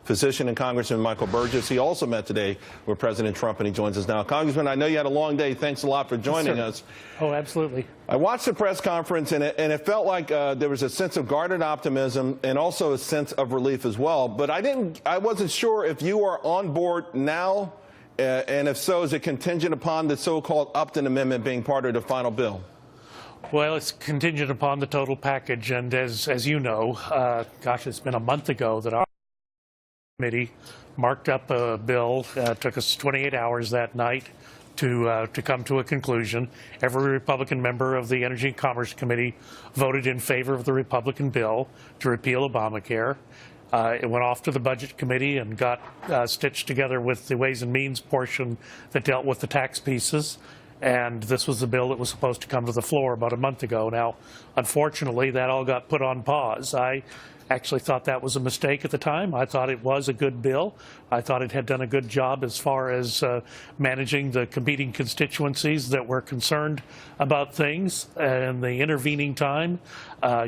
physician and Congressman Michael Burgess. He also met today with President Trump, and he joins us now. Congressman, I know you had a long day. Thanks a lot for joining us. Oh, absolutely. I watched the press conference, and it felt like there was a sense of guarded optimism and also a sense of relief as well. But I wasn't sure if you are on board now, and if so, is it contingent upon the so-called Upton Amendment being part of the final bill? Well, it's contingent upon the total package, and as you know, gosh, it's been a month ago that our committee marked up a bill. Took us 28 hours that night to come to a conclusion. Every Republican member of the Energy and Commerce Committee voted in favor of the Republican bill to repeal Obamacare. It went off to the Budget Committee and got stitched together with the Ways and Means portion that dealt with the tax pieces. And this was the bill that was supposed to come to the floor about a month ago. Now, unfortunately, that all got put on pause. I actually thought that was a mistake at the time. I thought it was a good bill. I thought it had done a good job as far as managing the competing constituencies that were concerned about things. In the intervening time,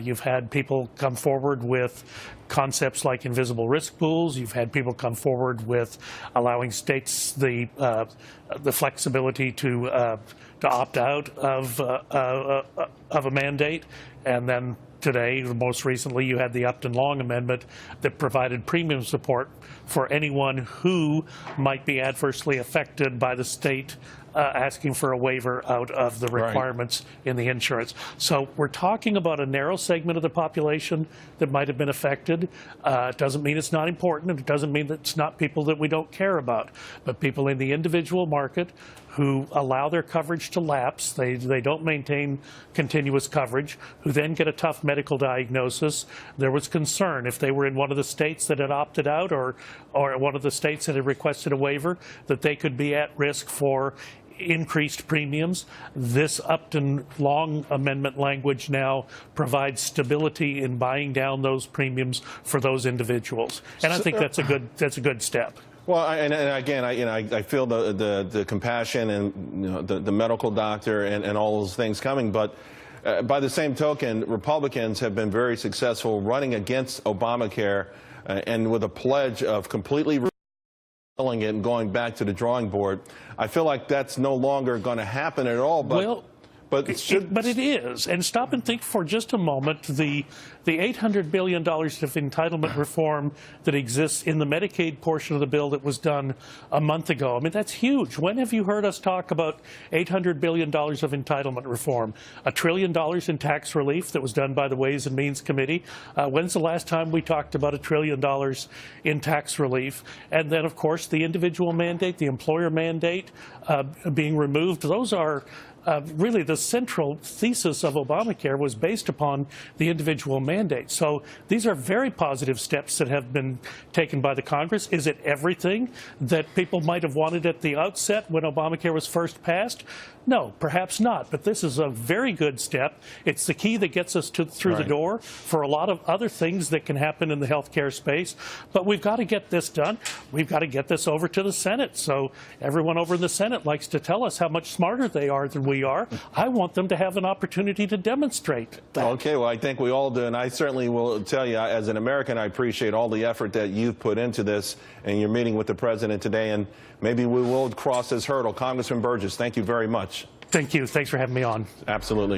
you've had people come forward with concepts like invisible risk pools. You've had people come forward with allowing states the flexibility to opt out of a mandate, and then today, most recently, you had the Upton-Long Amendment that provided premium support for anyone who might be adversely affected by the state asking for a waiver out of the requirements in the insurance. So we're talking about a narrow segment of the population that might have been affected. It doesn't mean it's not important. It doesn't mean that it's not people that we don't care about. But people in the individual market who allow their coverage to lapse, they don't maintain continuous coverage, who then get a tough medical diagnosis. There was concern if they were in one of the states that had opted out or one of the states that had requested a waiver, that they could be at risk for increased premiums. This Upton-Long Amendment language now provides stability in buying down those premiums for those individuals, and I think that's a good step. Well, and again, I feel the compassion and the medical doctor and all those things coming, but by the same token, Republicans have been very successful running against Obamacare and with a pledge of completely it and going back to the drawing board. I feel like that's no longer going to happen at all. But it is. And stop and think for just a moment. The $800 billion of entitlement reform that exists in the Medicaid portion of the bill that was done a month ago. I mean, that's huge. When have you heard us talk about $800 billion of entitlement reform? $1 trillion in tax relief that was done by the Ways and Means Committee. When's the last time we talked about $1 trillion in tax relief? And then, of course, the individual mandate, the employer mandate being removed. Those are really the central thesis of Obamacare was based upon the individual mandate. So these are very positive steps that have been taken by the Congress. Is it everything that people might have wanted at the outset when Obamacare was first passed? No, perhaps not. But this is a very good step. It's the key that gets us through the door for a lot of other things that can happen in the healthcare space. But we've got to get this done. We've got to get this over to the Senate. So everyone over in the Senate likes to tell us how much smarter they are than we are. I want them to have an opportunity to demonstrate that. Okay, well, I think we all do. And I certainly will tell you, as an American, I appreciate all the effort that you've put into this. And you're meeting with the president today. And maybe we will cross this hurdle. Congressman Burgess, thank you very much. Thank you. Thanks for having me on. Absolutely.